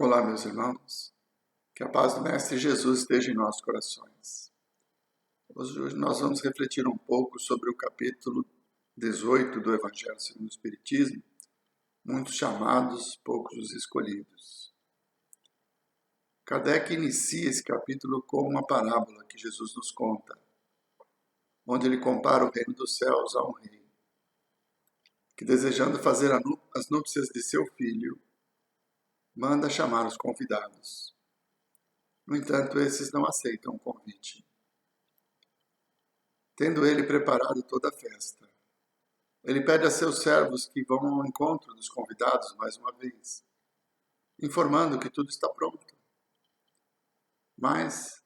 Olá, meus irmãos. Que a paz do Mestre Jesus esteja em nossos corações. Hoje nós vamos refletir um pouco sobre o capítulo 18 do Evangelho segundo o Espiritismo, muitos chamados, poucos os escolhidos. Kardec inicia esse capítulo com uma parábola que Jesus nos conta, onde ele compara o reino dos céus a um rei, que desejando fazer as núpcias de seu filho, manda chamar os convidados. No entanto, esses não aceitam o convite. Tendo ele preparado toda a festa, ele pede a seus servos que vão ao encontro dos convidados mais uma vez, informando que tudo está pronto. Mas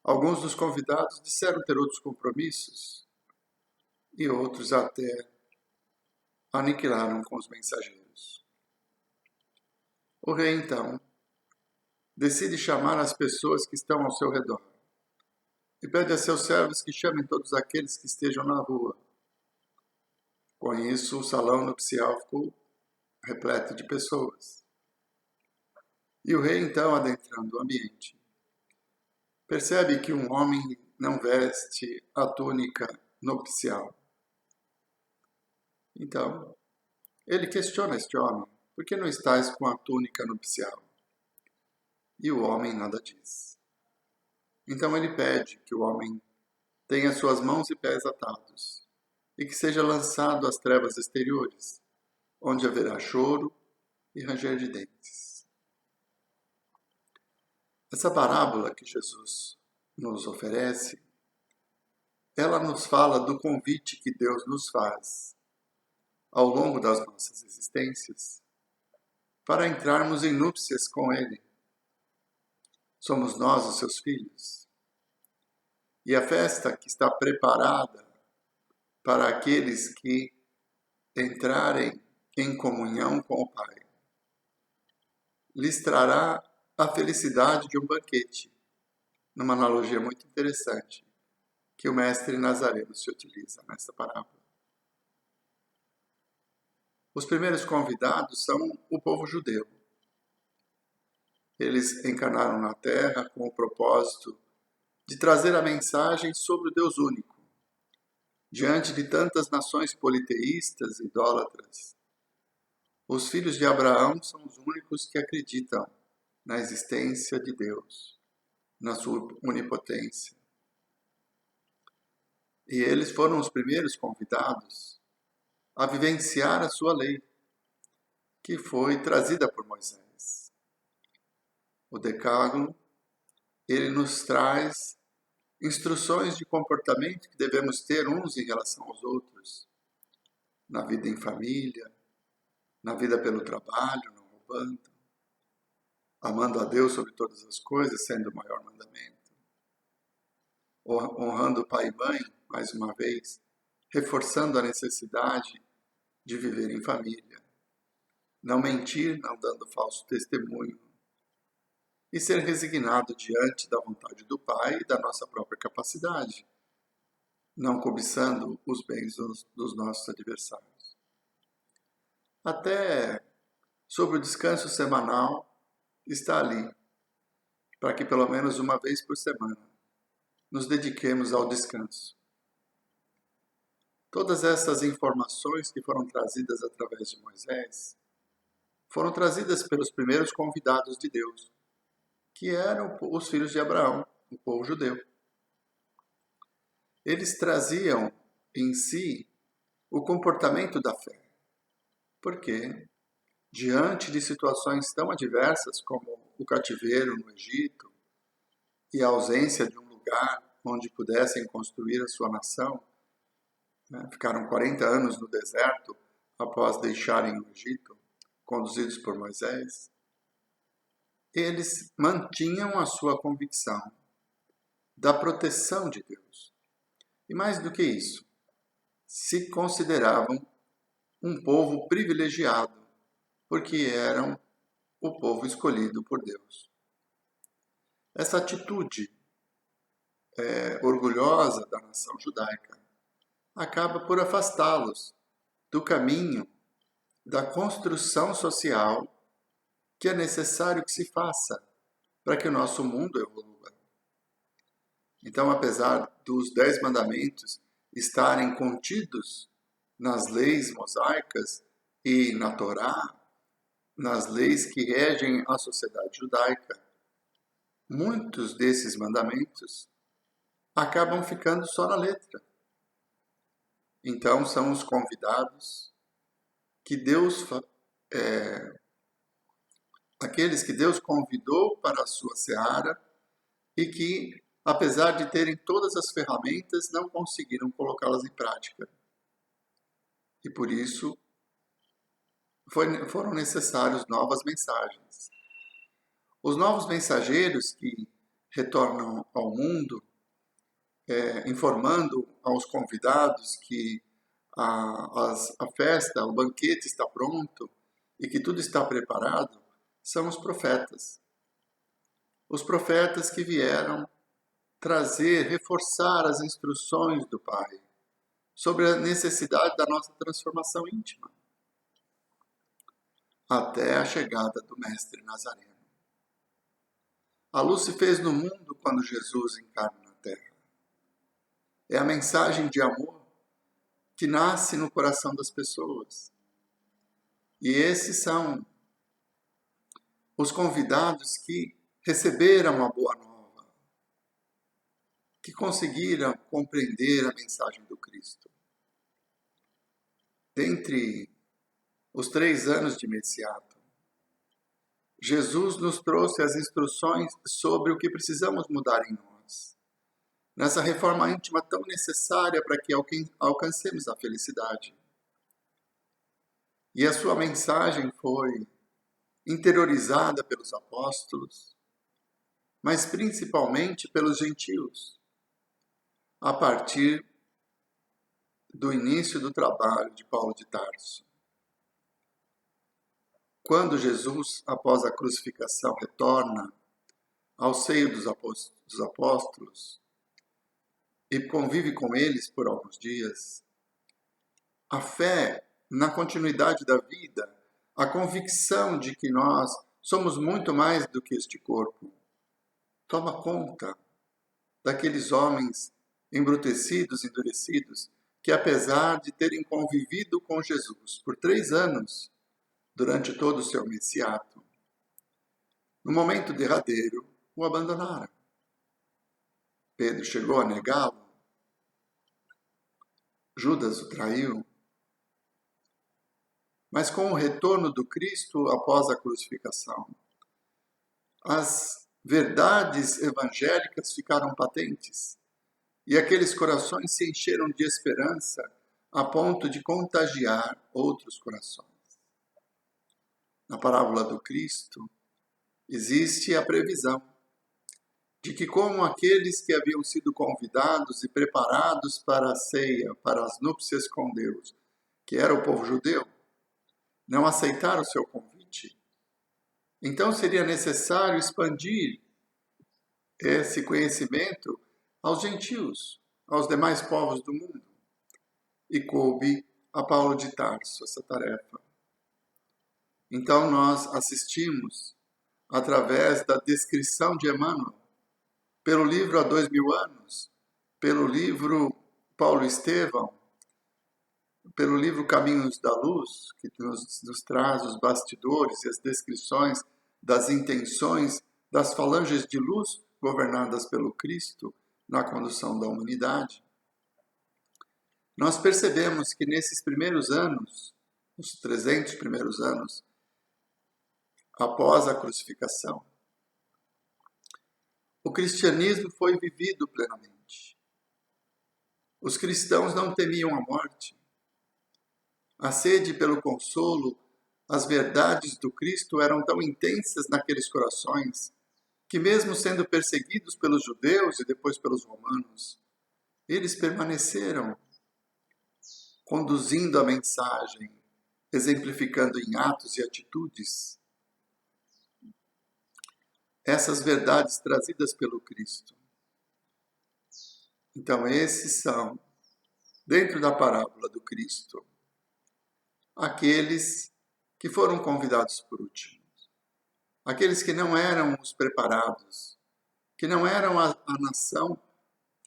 alguns dos convidados disseram ter outros compromissos e outros até aniquilaram com os mensageiros. O rei, então, decide chamar as pessoas que estão ao seu redor e pede a seus servos que chamem todos aqueles que estejam na rua. Com isso, o salão nupcial ficou repleto de pessoas. E o rei, então, adentrando o ambiente, percebe que um homem não veste a túnica nupcial. Então, ele questiona este homem: por que não estás com a túnica nupcial? E o homem nada diz. Então ele pede que o homem tenha suas mãos e pés atados e que seja lançado às trevas exteriores, onde haverá choro e ranger de dentes. Essa parábola que Jesus nos oferece, ela nos fala do convite que Deus nos faz ao longo das nossas existências para entrarmos em núpcias com Ele. Somos nós os seus filhos. E a festa que está preparada para aqueles que entrarem em comunhão com o Pai lhes trará a felicidade de um banquete, numa analogia muito interessante que o mestre Nazareno se utiliza nessa parábola. Os primeiros convidados são o povo judeu. Eles encarnaram na Terra com o propósito de trazer a mensagem sobre o Deus único, diante de tantas nações politeístas e idólatras. Os filhos de Abraão são os únicos que acreditam na existência de Deus, na sua onipotência. E eles foram os primeiros convidados a vivenciar a sua lei, que foi trazida por Moisés. O Decálogo, ele nos traz instruções de comportamento que devemos ter uns em relação aos outros, na vida em família, na vida pelo trabalho, não roubando, amando a Deus sobre todas as coisas, sendo o maior mandamento, honrando pai e mãe, mais uma vez, reforçando a necessidade de viver em família, não mentir, não dando falso testemunho, e ser resignado diante da vontade do Pai e da nossa própria capacidade, não cobiçando os bens dos nossos adversários. Até sobre o descanso semanal está ali, para que pelo menos uma vez por semana nos dediquemos ao descanso. Todas essas informações que foram trazidas através de Moisés foram trazidas pelos primeiros convidados de Deus, que eram os filhos de Abraão, o povo judeu. Eles traziam em si o comportamento da fé, porque, diante de situações tão adversas como o cativeiro no Egito e a ausência de um lugar onde pudessem construir a sua nação, ficaram 40 anos no deserto após deixarem o Egito, conduzidos por Moisés, eles mantinham a sua convicção da proteção de Deus. E mais do que isso, se consideravam um povo privilegiado, porque eram o povo escolhido por Deus. Essa atitude orgulhosa da nação judaica acaba por afastá-los do caminho da construção social que é necessário que se faça para que o nosso mundo evolua. Então, apesar dos 10 mandamentos estarem contidos nas leis mosaicas e na Torá, nas leis que regem a sociedade judaica, muitos desses mandamentos acabam ficando só na letra. Então, são os convidados que aqueles que Deus convidou para a sua seara e que, apesar de terem todas as ferramentas, não conseguiram colocá-las em prática. E por isso foram necessários novas mensagens. Os novos mensageiros que retornam ao mundo, informando aos convidados que a festa, o banquete está pronto e que tudo está preparado, são os profetas. Os profetas que vieram trazer, reforçar as instruções do Pai sobre a necessidade da nossa transformação íntima, até a chegada do Mestre Nazareno. A luz se fez no mundo quando Jesus encarna na Terra. É a mensagem de amor que nasce no coração das pessoas. E esses são os convidados que receberam a boa nova, que conseguiram compreender a mensagem do Cristo. Dentre os 3 anos de Messiato, Jesus nos trouxe as instruções sobre o que precisamos mudar em nós, nessa reforma íntima tão necessária para que alcancemos a felicidade. E a sua mensagem foi interiorizada pelos apóstolos, mas principalmente pelos gentios, a partir do início do trabalho de Paulo de Tarso. Quando Jesus, após a crucificação, retorna ao seio dos apóstolos e convive com eles por alguns dias, a fé na continuidade da vida, a convicção de que nós somos muito mais do que este corpo, toma conta daqueles homens embrutecidos, endurecidos, que apesar de terem convivido com Jesus por 3 anos, durante todo o seu messiato, no momento derradeiro, o abandonaram. Pedro chegou a negá-lo, Judas o traiu, mas com o retorno do Cristo após a crucificação, as verdades evangélicas ficaram patentes e aqueles corações se encheram de esperança a ponto de contagiar outros corações. Na parábola do Cristo, existe a previsão de que, como aqueles que haviam sido convidados e preparados para a ceia, para as núpcias com Deus, que era o povo judeu, não aceitaram o seu convite, então seria necessário expandir esse conhecimento aos gentios, aos demais povos do mundo. E coube a Paulo de Tarso essa tarefa. Então nós assistimos, através da descrição de Emmanuel, pelo livro Há 2000 anos, pelo livro Paulo Estevão, pelo livro Caminhos da Luz, que nos traz os bastidores e as descrições das intenções das falanges de luz governadas pelo Cristo na condução da humanidade. Nós percebemos que nesses primeiros anos, os 300 primeiros anos, após a crucificação, o cristianismo foi vivido plenamente. Os cristãos não temiam a morte. A sede pelo consolo, as verdades do Cristo eram tão intensas naqueles corações que, mesmo sendo perseguidos pelos judeus e depois pelos romanos, eles permaneceram conduzindo a mensagem, exemplificando em atos e atitudes essas verdades trazidas pelo Cristo. Então, esses são, dentro da parábola do Cristo, aqueles que foram convidados por último. aqueles que não eram os preparados, que não eram a nação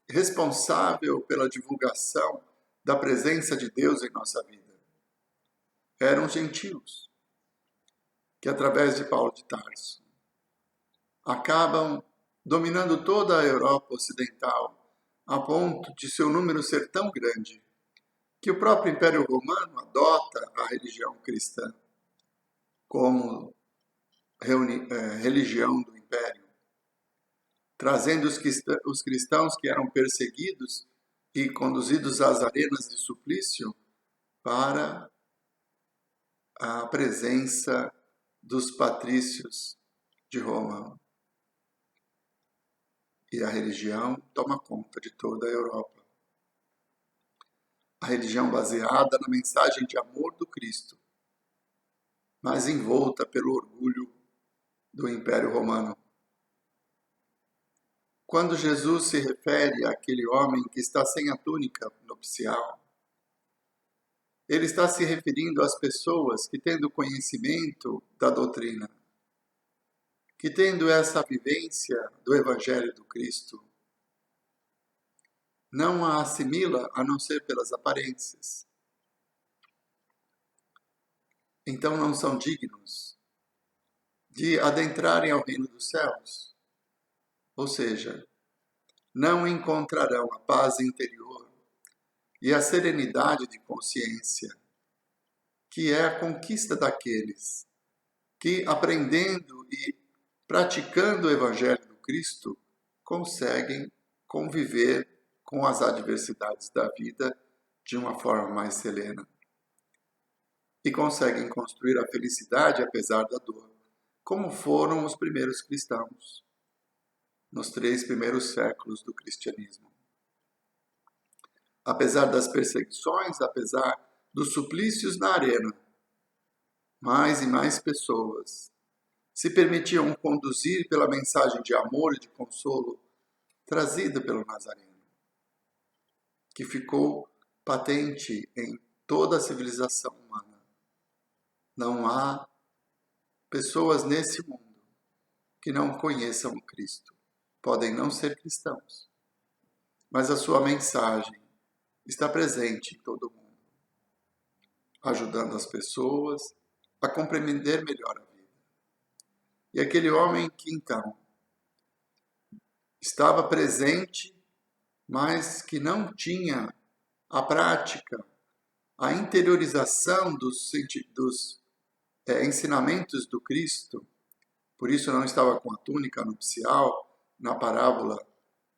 responsável pela divulgação da presença de Deus em nossa vida. Eram gentios, que através de Paulo de Tarso acabam dominando toda a Europa ocidental, a ponto de seu número ser tão grande que o próprio Império Romano adota a religião cristã como religião do Império, trazendo os cristãos que eram perseguidos e conduzidos às arenas de suplício para a presença dos patrícios de Roma. E a religião toma conta de toda a Europa. A religião baseada na mensagem de amor do Cristo, mas envolta pelo orgulho do Império Romano. Quando Jesus se refere àquele homem que está sem a túnica nupcial, ele está se referindo às pessoas que, tendo conhecimento da doutrina, que tendo essa vivência do Evangelho do Cristo, não a assimila a não ser pelas aparências. Então não são dignos de adentrarem ao reino dos céus. Ou seja, não encontrarão a paz interior e a serenidade de consciência, que é a conquista daqueles que, aprendendo e praticando o Evangelho do Cristo, conseguem conviver com as adversidades da vida de uma forma mais serena. E conseguem construir a felicidade apesar da dor, como foram os primeiros cristãos, nos 3 primeiros séculos do cristianismo. Apesar das perseguições, apesar dos suplícios na arena, mais e mais pessoas se permitiam conduzir pela mensagem de amor e de consolo trazida pelo Nazareno, que ficou patente em toda a civilização humana. Não há pessoas nesse mundo que não conheçam o Cristo. Podem não ser cristãos, mas a sua mensagem está presente em todo mundo, ajudando as pessoas a compreender melhor a vida. E aquele homem que então estava presente, mas que não tinha a prática, a interiorização dos ensinamentos do Cristo, por isso não estava com a túnica nupcial na parábola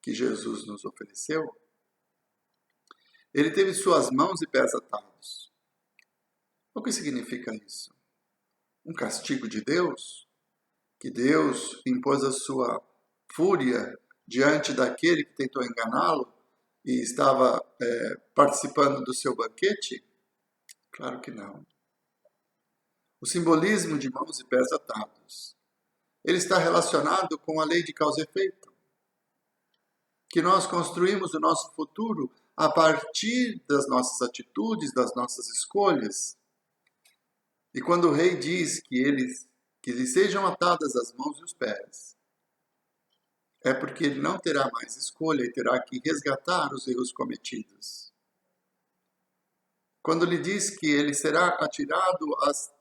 que Jesus nos ofereceu, ele teve suas mãos e pés atados. O que significa isso? Um castigo de Deus? Que Deus impôs a sua fúria diante daquele que tentou enganá-lo e estava participando do seu banquete? Claro que não. O simbolismo de mãos e pés atados, ele está relacionado com a lei de causa e efeito, que nós construímos o nosso futuro a partir das nossas atitudes, das nossas escolhas. E quando o rei diz que lhe sejam atadas as mãos e os pés, é porque ele não terá mais escolha e terá que resgatar os erros cometidos. Quando lhe diz que ele será atirado às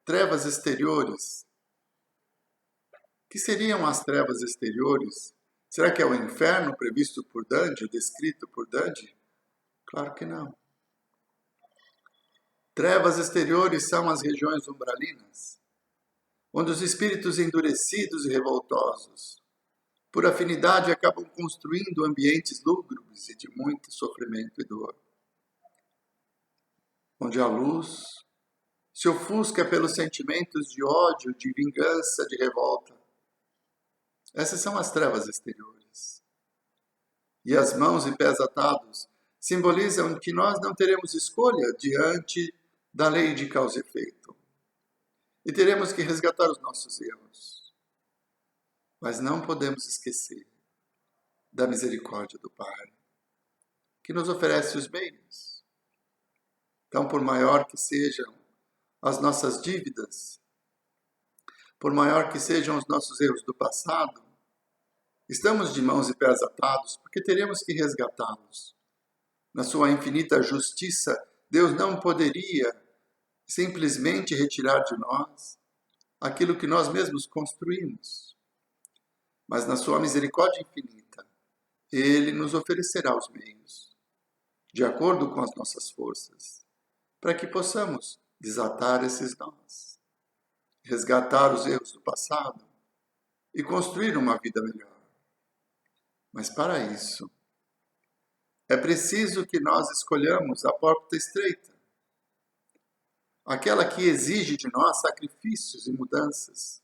trevas exteriores, que seriam as trevas exteriores? Será que é o inferno previsto por Dante, descrito por Dante? Claro que não. Trevas exteriores são as regiões umbralinas, onde os espíritos endurecidos e revoltosos, por afinidade, acabam construindo ambientes lúgubres e de muito sofrimento e dor, onde a luz se ofusca pelos sentimentos de ódio, de vingança, de revolta. Essas são as trevas exteriores. E as mãos e pés atados simbolizam que nós não teremos escolha diante da lei de causa e efeito. E teremos que resgatar os nossos erros. Mas não podemos esquecer da misericórdia do Pai, que nos oferece os meios. Então, por maior que sejam as nossas dívidas, por maior que sejam os nossos erros do passado, estamos de mãos e pés atados porque teremos que resgatá-los. Na sua infinita justiça, Deus não poderia simplesmente retirar de nós aquilo que nós mesmos construímos. Mas na sua misericórdia infinita, Ele nos oferecerá os meios, de acordo com as nossas forças, para que possamos desatar esses nós, resgatar os erros do passado e construir uma vida melhor. Mas para isso, é preciso que nós escolhamos a porta estreita, aquela que exige de nós sacrifícios e mudanças.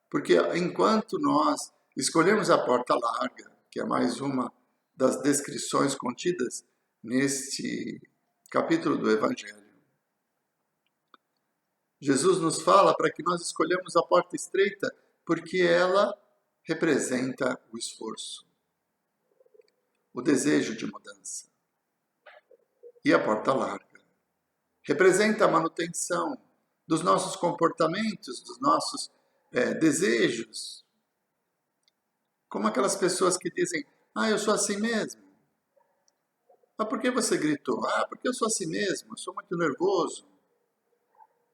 Porque enquanto nós escolhemos a porta larga, que é mais uma das descrições contidas neste capítulo do Evangelho, Jesus nos fala para que nós escolhamos a porta estreita, porque ela representa o esforço, o desejo de mudança. E a porta larga representa a manutenção dos nossos comportamentos, dos nossos desejos. Como aquelas pessoas que dizem, eu sou assim mesmo. Por que você gritou? Porque eu sou assim mesmo, eu sou muito nervoso.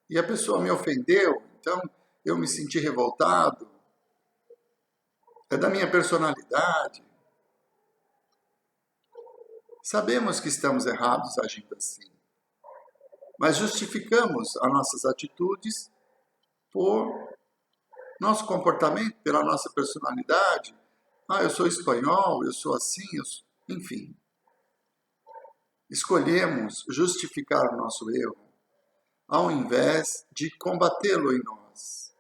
E a pessoa me ofendeu, então eu me senti revoltado. É da minha personalidade. Sabemos que estamos errados agindo assim, mas justificamos as nossas atitudes por nosso comportamento, pela nossa personalidade. Eu sou espanhol, eu sou assim, enfim. Escolhemos justificar o nosso erro, ao invés de combatê-lo em nós.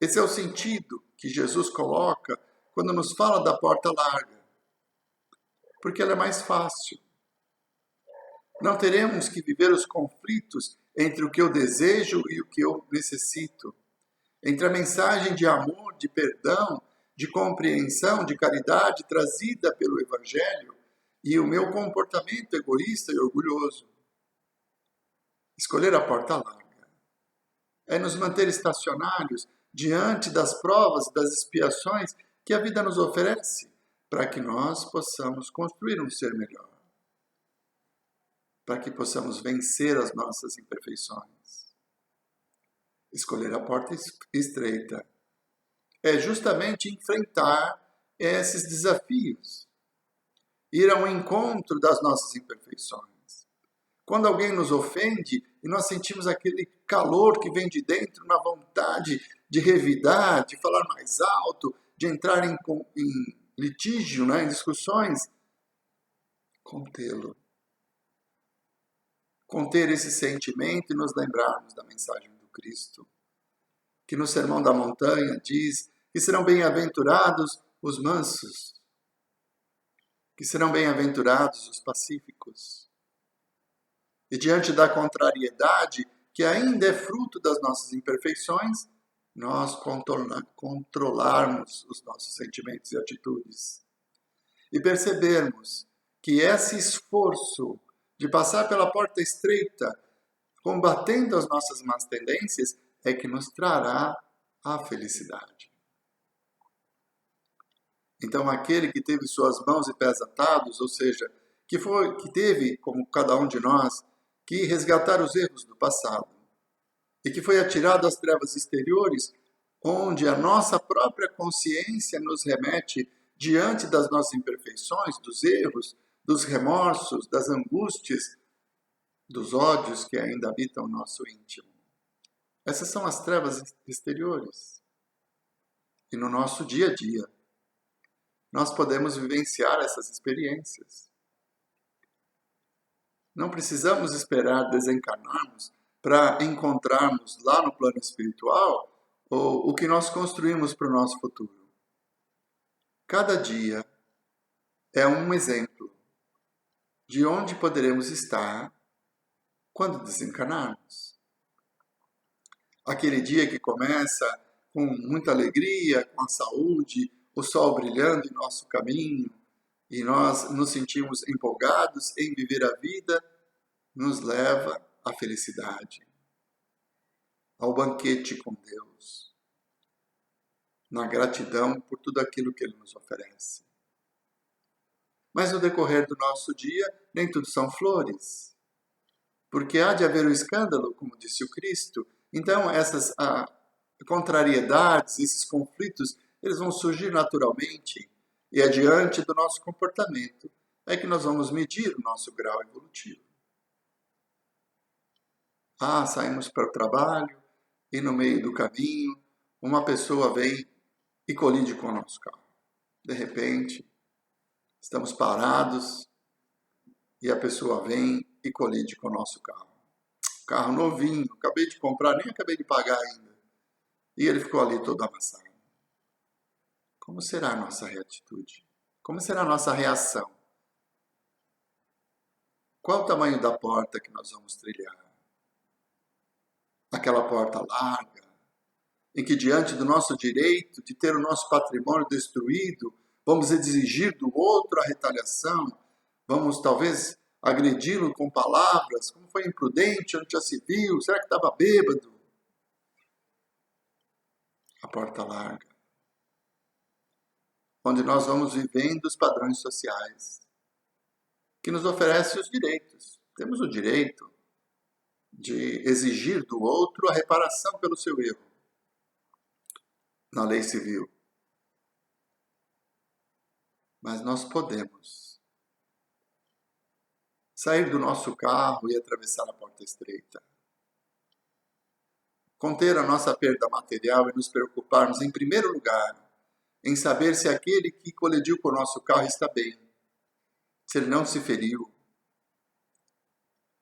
Esse é o sentido que Jesus coloca quando nos fala da porta larga, porque ela é mais fácil. Não teremos que viver os conflitos entre o que eu desejo e o que eu necessito, entre a mensagem de amor, de perdão, de compreensão, de caridade trazida pelo Evangelho e o meu comportamento egoísta e orgulhoso. Escolher a porta larga é nos manter estacionários diante das provas, das expiações que a vida nos oferece, para que nós possamos construir um ser melhor, para que possamos vencer as nossas imperfeições. Escolher a porta estreita é justamente enfrentar esses desafios, ir ao encontro das nossas imperfeições. Quando alguém nos ofende e nós sentimos aquele calor que vem de dentro, na vontade de revidar, de falar mais alto, de entrar em litígio, em discussões, contê-lo. Conter esse sentimento e nos lembrarmos da mensagem do Cristo, que no Sermão da Montanha diz que serão bem-aventurados os mansos, que serão bem-aventurados os pacíficos. E diante da contrariedade, que ainda é fruto das nossas imperfeições, nós controlarmos os nossos sentimentos e atitudes. E percebermos que esse esforço de passar pela porta estreita, combatendo as nossas más tendências, é que nos trará a felicidade. Então, aquele que teve suas mãos e pés atados, ou seja, que teve, como cada um de nós, que resgatar os erros do passado, e que foi atirado às trevas exteriores, onde a nossa própria consciência nos remete diante das nossas imperfeições, dos erros, dos remorsos, das angústias, dos ódios que ainda habitam o nosso íntimo. Essas são as trevas exteriores. E no nosso dia a dia, nós podemos vivenciar essas experiências. Não precisamos esperar desencarnarmos para encontrarmos lá no plano espiritual o que nós construímos para o nosso futuro. Cada dia é um exemplo de onde poderemos estar quando desencarnarmos. Aquele dia que começa com muita alegria, com a saúde, o sol brilhando em nosso caminho, e nós nos sentimos empolgados em viver a vida, nos leva à felicidade. ao banquete com Deus, na gratidão por tudo aquilo que Ele nos oferece. Mas no decorrer do nosso dia, nem tudo são flores, porque há de haver o escândalo, como disse o Cristo. Então, essas contrariedades, esses conflitos, eles vão surgir naturalmente, e é diante do nosso comportamento é que nós vamos medir o nosso grau evolutivo. Saímos para o trabalho e no meio do caminho uma pessoa vem e colide com o nosso carro. De repente, estamos parados e a pessoa vem e colide com o nosso carro. Carro novinho, acabei de comprar, nem acabei de pagar ainda. E ele ficou ali todo amassado. Como será a nossa reatitude? Como será a nossa reação? Qual o tamanho da porta que nós vamos trilhar? Aquela porta larga, em que diante do nosso direito de ter o nosso patrimônio destruído, vamos exigir do outro a retaliação, vamos talvez agredi-lo com palavras, como foi imprudente, onde já se viu, será que estava bêbado? A porta larga, onde nós vamos vivendo os padrões sociais, que nos oferece os direitos. Temos o direito de exigir do outro a reparação pelo seu erro, na lei civil. Mas nós podemos sair do nosso carro e atravessar a porta estreita. Conter a nossa perda material e nos preocuparmos, em primeiro lugar, em saber se aquele que colidiu com o nosso carro está bem, se ele não se feriu.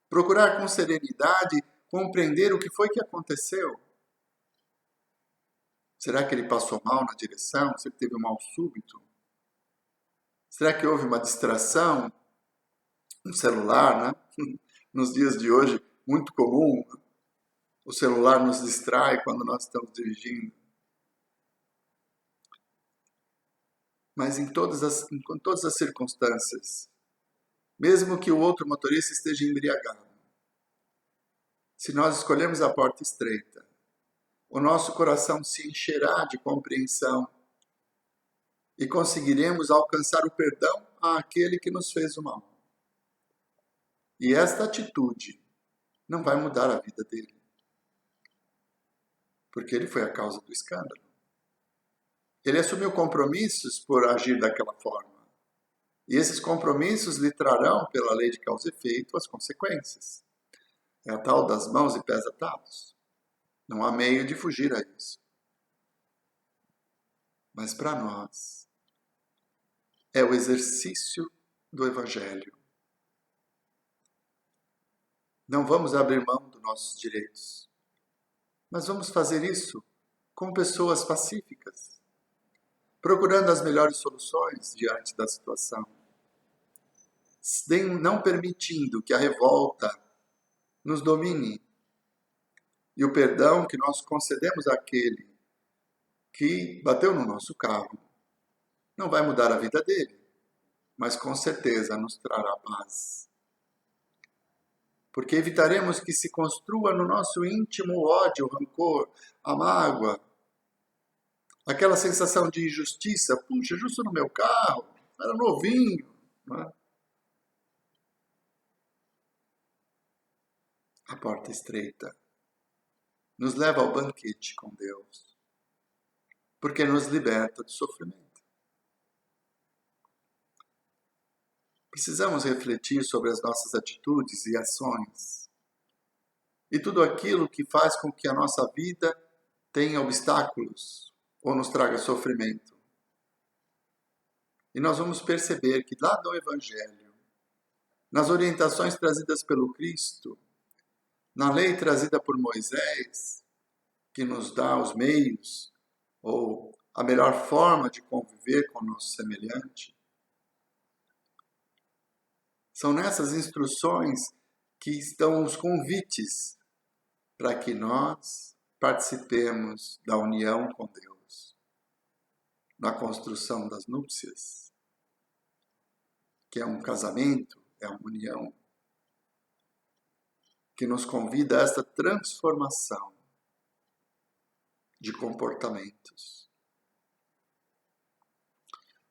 Procurar com serenidade compreender o que foi que aconteceu. Será que ele passou mal na direção? Se ele teve um mal súbito? Será que houve uma distração? Um celular, né? Nos dias de hoje, muito comum, o celular nos distrai quando nós estamos dirigindo. Mas em todas as circunstâncias, mesmo que o outro motorista esteja embriagado, se nós escolhermos a porta estreita, o nosso coração se encherá de compreensão e conseguiremos alcançar o perdão àquele que nos fez o mal. E esta atitude não vai mudar a vida dele, porque ele foi a causa do escândalo. Ele assumiu compromissos por agir daquela forma. E esses compromissos lhe trarão, pela lei de causa e efeito, as consequências. É a tal das mãos e pés atados. Não há meio de fugir a isso. Mas para nós, é o exercício do Evangelho. Não vamos abrir mão dos nossos direitos, mas vamos fazer isso com pessoas pacíficas, procurando as melhores soluções diante da situação, não permitindo que a revolta nos domine. E o perdão que nós concedemos àquele que bateu no nosso carro não vai mudar a vida dele, mas com certeza nos trará paz. Porque evitaremos que se construa no nosso íntimo o ódio, o rancor, a mágoa, aquela sensação de injustiça. Puxa, justo no meu carro, era novinho. Não é? A porta estreita nos leva ao banquete com Deus, porque nos liberta do sofrimento. Precisamos refletir sobre as nossas atitudes e ações e tudo aquilo que faz com que a nossa vida tenha obstáculos ou nos traga sofrimento. E nós vamos perceber que lá no Evangelho, nas orientações trazidas pelo Cristo, na lei trazida por Moisés, que nos dá os meios ou a melhor forma de conviver com o nosso semelhante, são nessas instruções que estão os convites para que nós participemos da união com Deus, na construção das núpcias, que é um casamento, é uma união, que nos convida a esta transformação de comportamentos.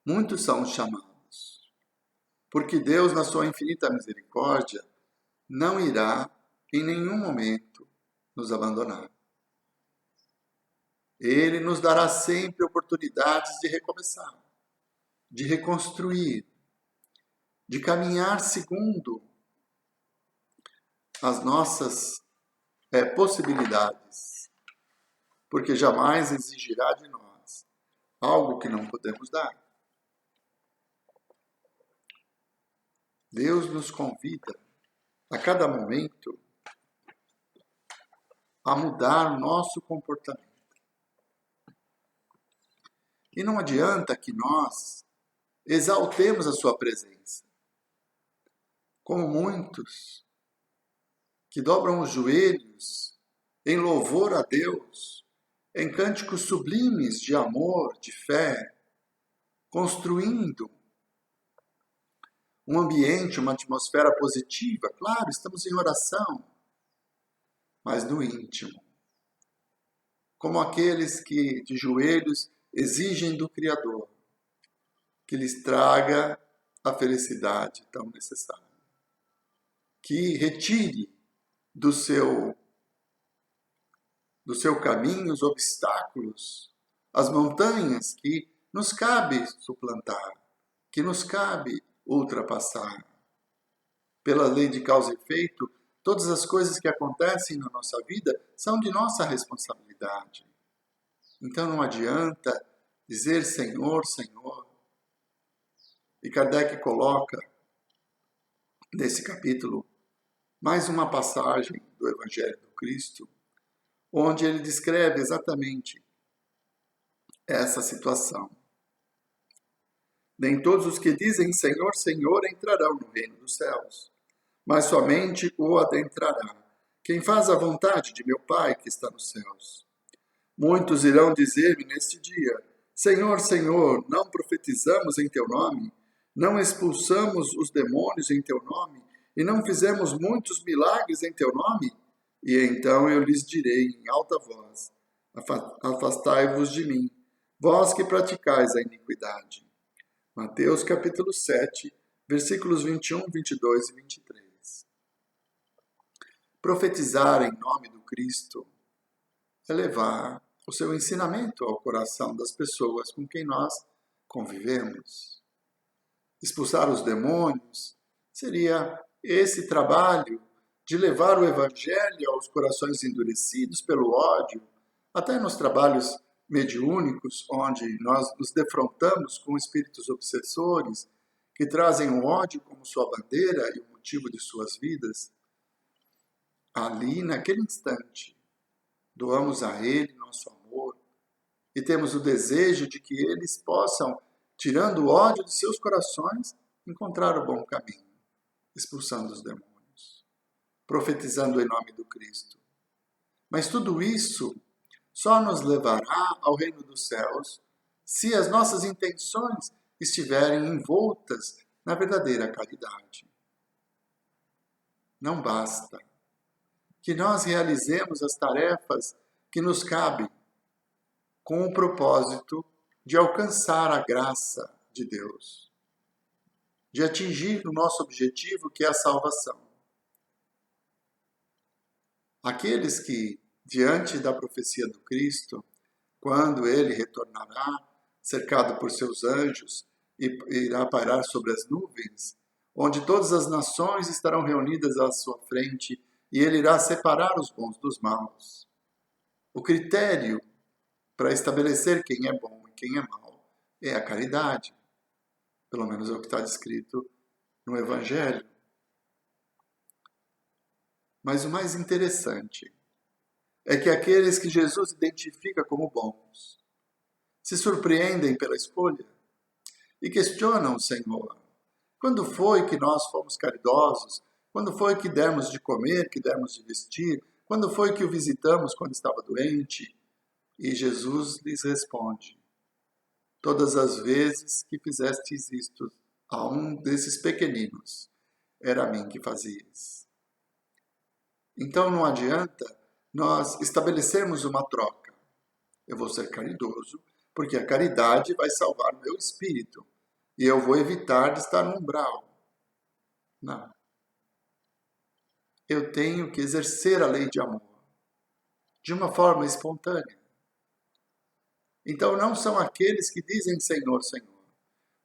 Muitos são os chamados, porque Deus, na sua infinita misericórdia, não irá em nenhum momento nos abandonar. Ele nos dará sempre oportunidades de recomeçar, de reconstruir, de caminhar segundo as nossas possibilidades, porque jamais exigirá de nós algo que não podemos dar. Deus nos convida a cada momento a mudar o nosso comportamento. E não adianta que nós exaltemos a sua presença, como muitos que dobram os joelhos em louvor a Deus, em cânticos sublimes de amor, de fé, construindo um ambiente, uma atmosfera positiva. Claro, estamos em oração, mas no íntimo. Como aqueles que, de joelhos, exigem do Criador que lhes traga a felicidade tão necessária. Que retire do seu caminho os obstáculos, as montanhas que nos cabe suplantar, que nos cabe ultrapassar. Pela lei de causa e efeito, todas as coisas que acontecem na nossa vida são de nossa responsabilidade. Então não adianta dizer Senhor, Senhor. E Kardec coloca nesse capítulo mais uma passagem do Evangelho do Cristo, onde ele descreve exatamente essa situação. Nem todos os que dizem Senhor, Senhor entrarão no reino dos céus, mas somente o adentrará quem faz a vontade de meu Pai que está nos céus. Muitos irão dizer-me neste dia, Senhor, Senhor, não profetizamos em teu nome? Não expulsamos os demônios em teu nome? E não fizemos muitos milagres em teu nome? E então eu lhes direi em alta voz, afastai-vos de mim, vós que praticais a iniquidade. Mateus capítulo 7, versículos 21, 22 e 23. Profetizar em nome do Cristo é levar o seu ensinamento ao coração das pessoas com quem nós convivemos. Expulsar os demônios seria esse trabalho de levar o Evangelho aos corações endurecidos pelo ódio, até nos trabalhos mediúnicos, onde nós nos defrontamos com espíritos obsessores que trazem o ódio como sua bandeira e o motivo de suas vidas. Ali, naquele instante, doamos a Ele nosso amor e temos o desejo de que eles possam, tirando o ódio de seus corações, encontrar o bom caminho, expulsando os demônios, profetizando em nome do Cristo. Mas tudo isso só nos levará ao reino dos céus se as nossas intenções estiverem envoltas na verdadeira caridade. Não basta que nós realizemos as tarefas que nos cabem com o propósito de alcançar a graça de Deus, de atingir o nosso objetivo, que é a salvação. Aqueles que, diante da profecia do Cristo, quando ele retornará, cercado por seus anjos, e irá pairar sobre as nuvens, onde todas as nações estarão reunidas à sua frente, e ele irá separar os bons dos maus. O critério para estabelecer quem é bom e quem é mau é a caridade. Pelo menos é o que está descrito no Evangelho. Mas o mais interessante é que aqueles que Jesus identifica como bons se surpreendem pela escolha e questionam o Senhor. Quando foi que nós fomos caridosos? Quando foi que demos de comer, que demos de vestir? Quando foi que o visitamos quando estava doente? E Jesus lhes responde, todas as vezes que fizestes isto a um desses pequeninos, era a mim que fazias. Então não adianta nós estabelecermos uma troca. Eu vou ser caridoso, porque a caridade vai salvar o meu espírito. E eu vou evitar de estar no umbral. Não. Eu tenho que exercer a lei de amor de uma forma espontânea. Então não são aqueles que dizem Senhor, Senhor.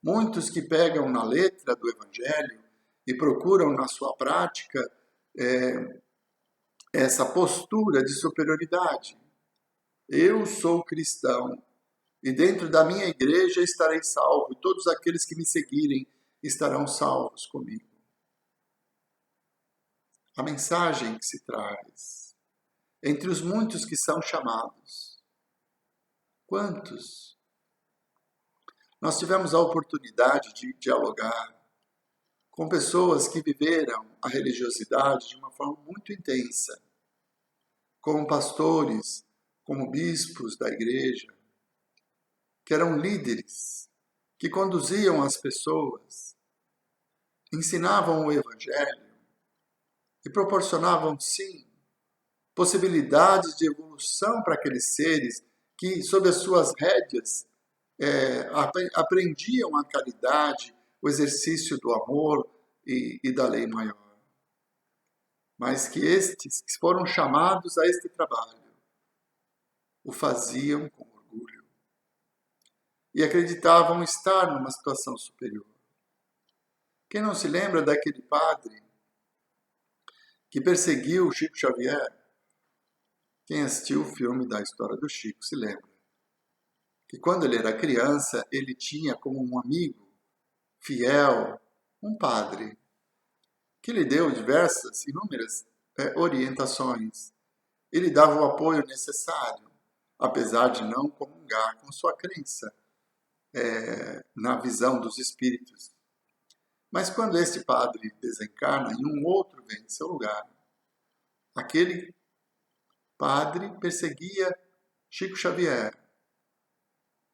Muitos que pegam na letra do Evangelho e procuram na sua prática essa postura de superioridade. Eu sou cristão e dentro da minha igreja estarei salvo, e todos aqueles que me seguirem estarão salvos comigo. A mensagem que se traz, entre os muitos que são chamados, quantos? Nós tivemos a oportunidade de dialogar com pessoas que viveram a religiosidade de uma forma muito intensa, como pastores, como bispos da igreja, que eram líderes, que conduziam as pessoas, ensinavam o Evangelho e proporcionavam, sim, possibilidades de evolução para aqueles seres que, sob as suas rédeas, aprendiam a caridade, o exercício do amor e da lei maior. Mas que estes que foram chamados a este trabalho o faziam com orgulho e acreditavam estar numa situação superior. Quem não se lembra daquele padre que perseguiu Chico Xavier? Quem assistiu o filme da história do Chico se lembra que quando ele era criança, ele tinha como um amigo fiel um padre que lhe deu diversas, inúmeras orientações. Ele dava o apoio necessário, apesar de não comungar com sua crença na visão dos espíritos. Mas quando este padre desencarna e um outro vem em seu lugar, aquele padre perseguia Chico Xavier.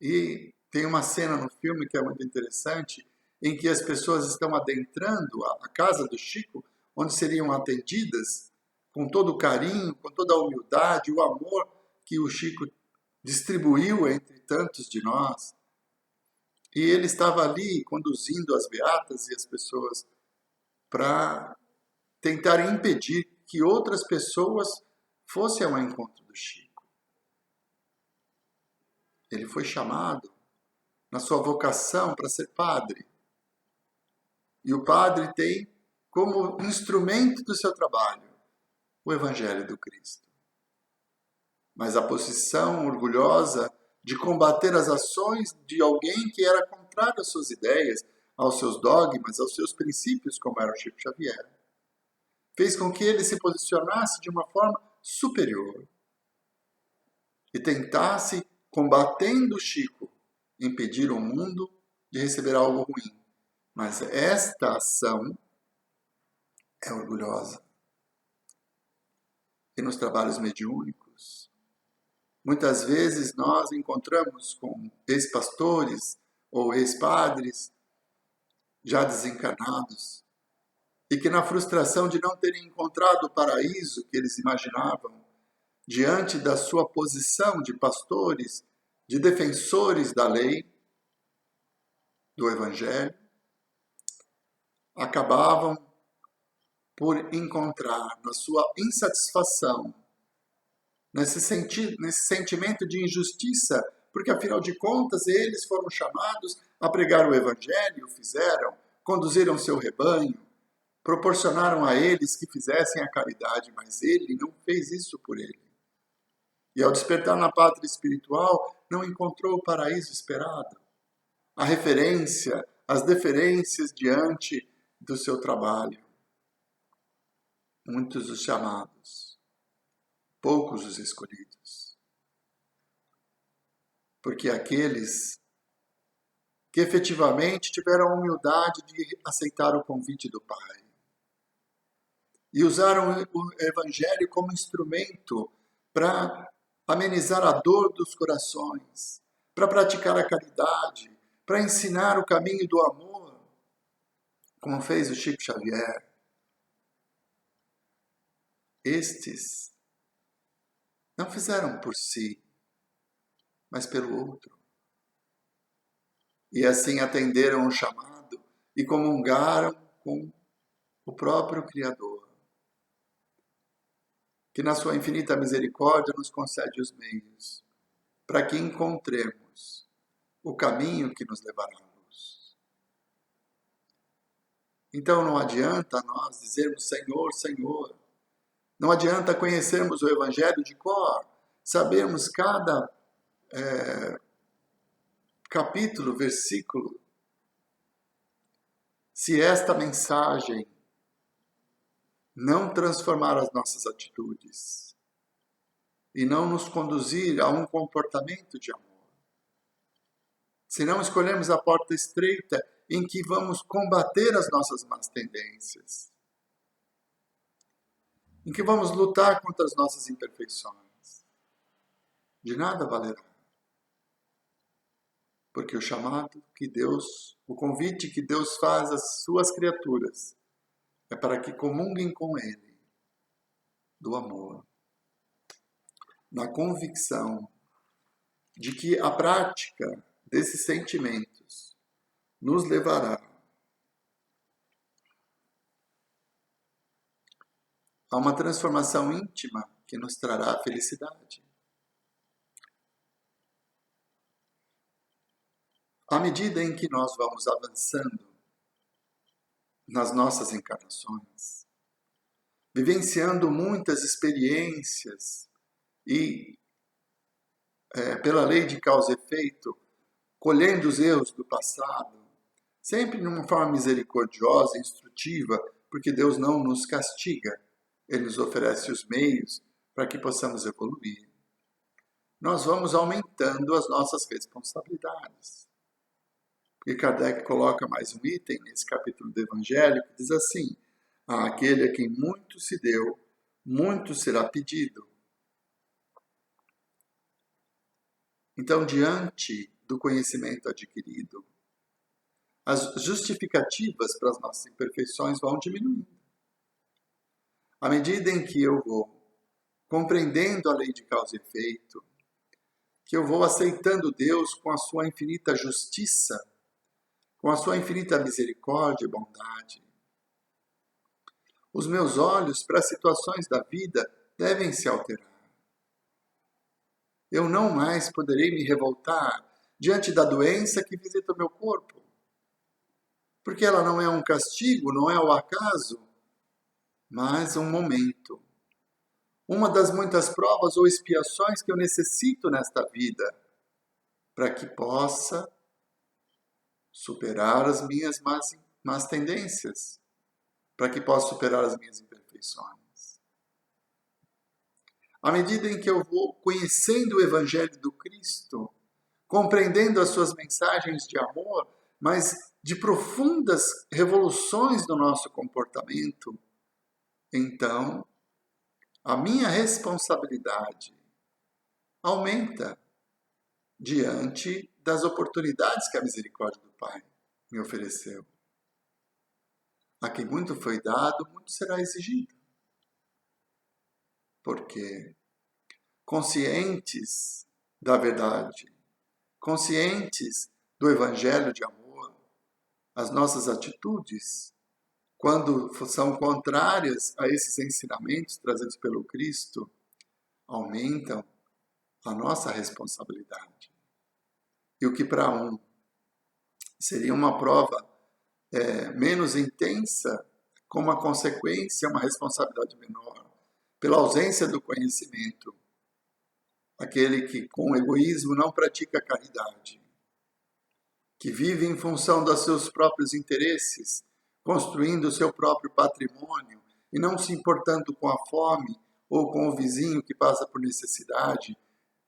E tem uma cena no filme que é muito interessante, em que as pessoas estão adentrando a casa do Chico, onde seriam atendidas com todo o carinho, com toda a humildade, o amor que o Chico distribuiu entre tantos de nós. E ele estava ali conduzindo as beatas e as pessoas para tentar impedir que outras pessoas fossem ao encontro do Chico. Ele foi chamado na sua vocação para ser padre. E o padre tem como instrumento do seu trabalho o Evangelho do Cristo. Mas a posição orgulhosa de combater as ações de alguém que era contrário às suas ideias, aos seus dogmas, aos seus princípios, como era o Chico Xavier, fez com que ele se posicionasse de uma forma superior e tentasse, combatendo o Chico, impedir o mundo de receber algo ruim. Mas esta ação é orgulhosa. E nos trabalhos mediúnicos, muitas vezes nós encontramos com ex-pastores ou ex-padres já desencarnados e que na frustração de não terem encontrado o paraíso que eles imaginavam, diante da sua posição de pastores, de defensores da lei, do Evangelho, acabavam por encontrar na sua insatisfação, nesse sentimento de injustiça, porque afinal de contas eles foram chamados a pregar o Evangelho, o fizeram, conduziram seu rebanho, proporcionaram a eles que fizessem a caridade, mas ele não fez isso por ele. E ao despertar na pátria espiritual, não encontrou o paraíso esperado. A referência, as deferências diante do seu trabalho. Muitos os chamados, poucos os escolhidos. Porque aqueles que efetivamente tiveram a humildade de aceitar o convite do Pai e usaram o Evangelho como instrumento para amenizar a dor dos corações, para praticar a caridade, para ensinar o caminho do amor, como fez o Chico Xavier. Estes não fizeram por si, mas pelo outro. E assim atenderam o chamado e comungaram com o próprio Criador, que na sua infinita misericórdia nos concede os meios para que encontremos o caminho que nos levará à luz. Então não adianta nós dizermos Senhor, Senhor. Não adianta conhecermos o Evangelho de cor, sabermos cada capítulo, versículo, se esta mensagem não transformar as nossas atitudes e não nos conduzir a um comportamento de amor. Se não escolhermos a porta estreita em que vamos combater as nossas más tendências, em que vamos lutar contra as nossas imperfeições, de nada valerá. Porque o chamado que Deus, o convite que Deus faz às suas criaturas é para que comunguem com Ele do amor, na convicção de que a prática desses sentimentos nos levará a uma transformação íntima que nos trará felicidade. À medida em que nós vamos avançando nas nossas encarnações, vivenciando muitas experiências e, pela lei de causa e efeito, colhendo os erros do passado, sempre de uma forma misericordiosa e instrutiva, porque Deus não nos castiga, Ele nos oferece os meios para que possamos evoluir. Nós vamos aumentando as nossas responsabilidades. E Kardec coloca mais um item nesse capítulo do Evangelho, que diz assim: àquele a quem muito se deu, muito será pedido. Então, diante do conhecimento adquirido, as justificativas para as nossas imperfeições vão diminuindo. À medida em que eu vou compreendendo a lei de causa e efeito, que eu vou aceitando Deus com a sua infinita justiça, com a sua infinita misericórdia e bondade, os meus olhos para as situações da vida devem se alterar. Eu não mais poderei me revoltar diante da doença que visita o meu corpo, porque ela não é um castigo, não é o acaso, mas um momento. Uma das muitas provas ou expiações que eu necessito nesta vida, para que possa superar as minhas más tendências, para que possa superar as minhas imperfeições. À medida em que eu vou conhecendo o Evangelho do Cristo, compreendendo as suas mensagens de amor, mas de profundas revoluções no nosso comportamento, então a minha responsabilidade aumenta diante das oportunidades que a misericórdia do Pai me ofereceu. A quem muito foi dado, muito será exigido. Porque conscientes da verdade, conscientes do Evangelho de amor, as nossas atitudes, quando são contrárias a esses ensinamentos trazidos pelo Cristo, aumentam a nossa responsabilidade. E o que para um seria uma prova menos intensa, como a consequência, uma responsabilidade menor, pela ausência do conhecimento, aquele que com egoísmo não pratica caridade, que vive em função dos seus próprios interesses, construindo o seu próprio patrimônio e não se importando com a fome ou com o vizinho que passa por necessidade.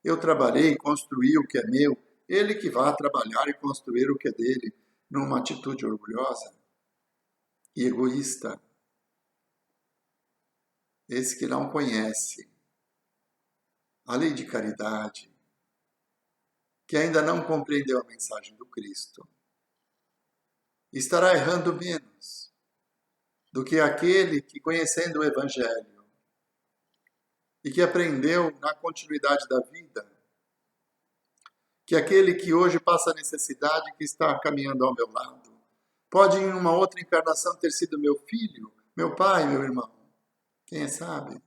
Eu trabalhei, construí o que é meu, ele que vá trabalhar e construir o que é dele, numa atitude orgulhosa e egoísta. Esse que não conhece a lei de caridade, que ainda não compreendeu a mensagem do Cristo, estará errando menos do que aquele que, conhecendo o Evangelho e que aprendeu na continuidade da vida que aquele que hoje passa necessidade, que está caminhando ao meu lado, pode em uma outra encarnação ter sido meu filho, meu pai, meu irmão. Quem sabe?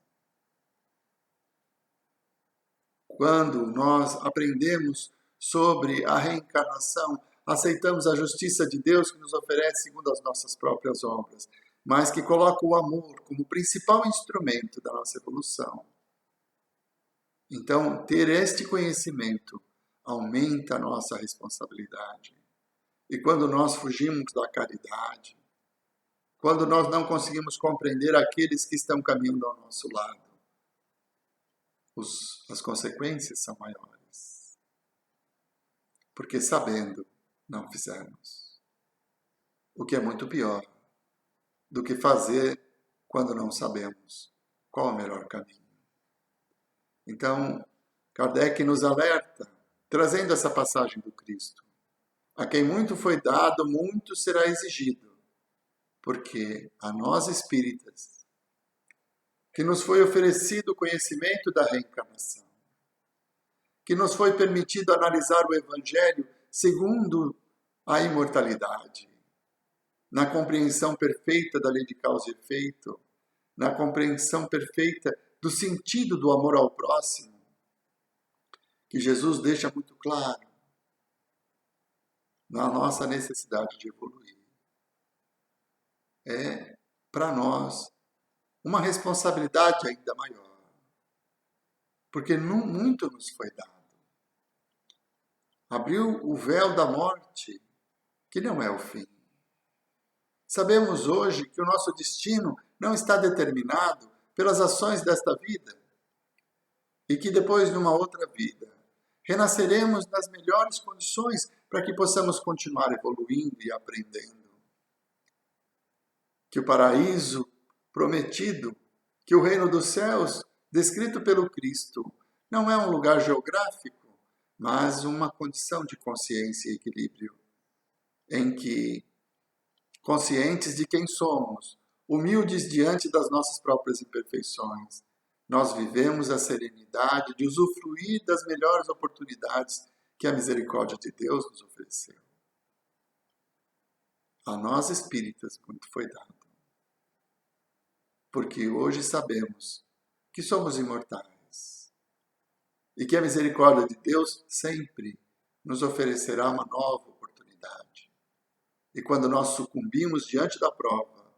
Quando nós aprendemos sobre a reencarnação, aceitamos a justiça de Deus que nos oferece segundo as nossas próprias obras, mas que coloca o amor como principal instrumento da nossa evolução. Então, ter este conhecimento aumenta a nossa responsabilidade. E quando nós fugimos da caridade, quando nós não conseguimos compreender aqueles que estão caminhando ao nosso lado, as consequências são maiores. Porque sabendo, não fizemos. O que é muito pior do que fazer quando não sabemos qual é o melhor caminho. Então, Kardec nos alerta, trazendo essa passagem do Cristo. A quem muito foi dado, muito será exigido. Porque a nós espíritas, que nos foi oferecido o conhecimento da reencarnação, que nos foi permitido analisar o Evangelho segundo a imortalidade, na compreensão perfeita da lei de causa e efeito, na compreensão perfeita do sentido do amor ao próximo, que Jesus deixa muito claro na nossa necessidade de evoluir. É, para nós, uma responsabilidade ainda maior, porque muito nos foi dado. Abriu o véu da morte, que não é o fim. Sabemos hoje que o nosso destino não está determinado pelas ações desta vida e que depois, numa outra vida, renasceremos nas melhores condições para que possamos continuar evoluindo e aprendendo. Que o paraíso prometido, que o reino dos céus, descrito pelo Cristo, não é um lugar geográfico, mas uma condição de consciência e equilíbrio, em que, conscientes de quem somos, humildes diante das nossas próprias imperfeições, nós vivemos a serenidade de usufruir das melhores oportunidades que a misericórdia de Deus nos ofereceu. A nós espíritas muito foi dado. Porque hoje sabemos que somos imortais e que a misericórdia de Deus sempre nos oferecerá uma nova oportunidade. E quando nós sucumbimos diante da prova,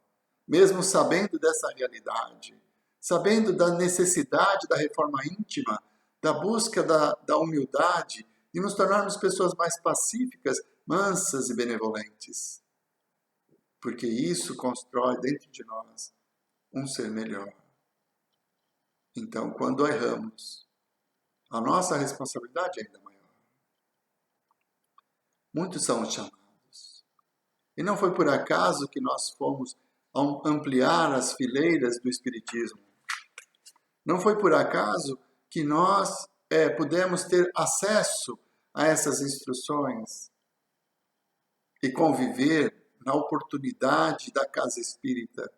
mesmo sabendo dessa realidade, sabendo da necessidade da reforma íntima, da busca da humildade, de nos tornarmos pessoas mais pacíficas, mansas e benevolentes. Porque isso constrói dentro de nós um ser melhor. Então, quando erramos, a nossa responsabilidade é ainda maior. Muitos são os chamados. E não foi por acaso que nós fomos ampliar as fileiras do Espiritismo. Não foi por acaso que nós pudemos ter acesso a essas instruções e conviver na oportunidade da casa espírita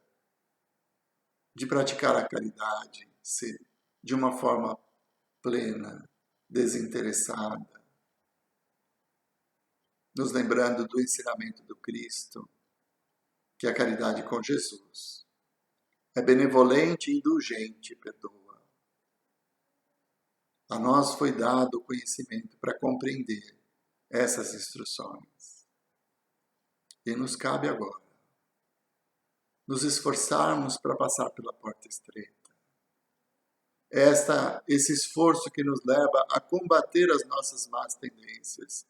de praticar a caridade de uma forma plena, desinteressada, nos lembrando do ensinamento do Cristo, que a caridade com Jesus é benevolente e indulgente, perdoa. A nós foi dado o conhecimento para compreender essas instruções. E nos cabe agora nos esforçarmos para passar pela porta estreita. Esse esforço que nos leva a combater as nossas más tendências,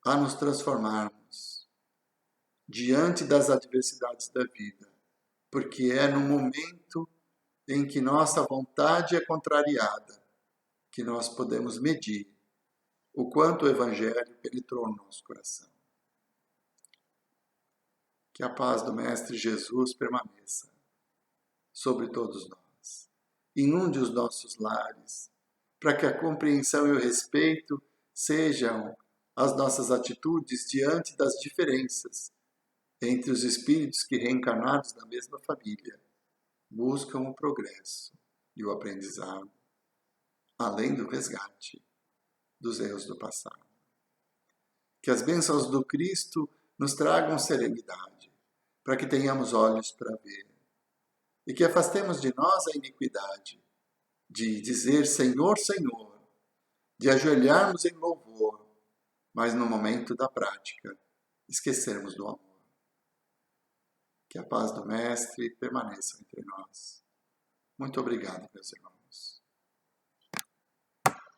a nos transformarmos diante das adversidades da vida, porque é no momento em que nossa vontade é contrariada que nós podemos medir o quanto o Evangelho penetrou no nosso coração. Que a paz do Mestre Jesus permaneça sobre todos nós. Inunde os nossos lares, para que a compreensão e o respeito sejam as nossas atitudes diante das diferenças entre os espíritos que, reencarnados na mesma família, buscam o progresso e o aprendizado, além do resgate dos erros do passado. Que as bênçãos do Cristo nos tragam serenidade, para que tenhamos olhos para ver, e que afastemos de nós a iniquidade, de dizer Senhor, Senhor, de ajoelharmos em louvor, mas no momento da prática, esquecermos do amor. Que a paz do Mestre permaneça entre nós. Muito obrigado, meus irmãos.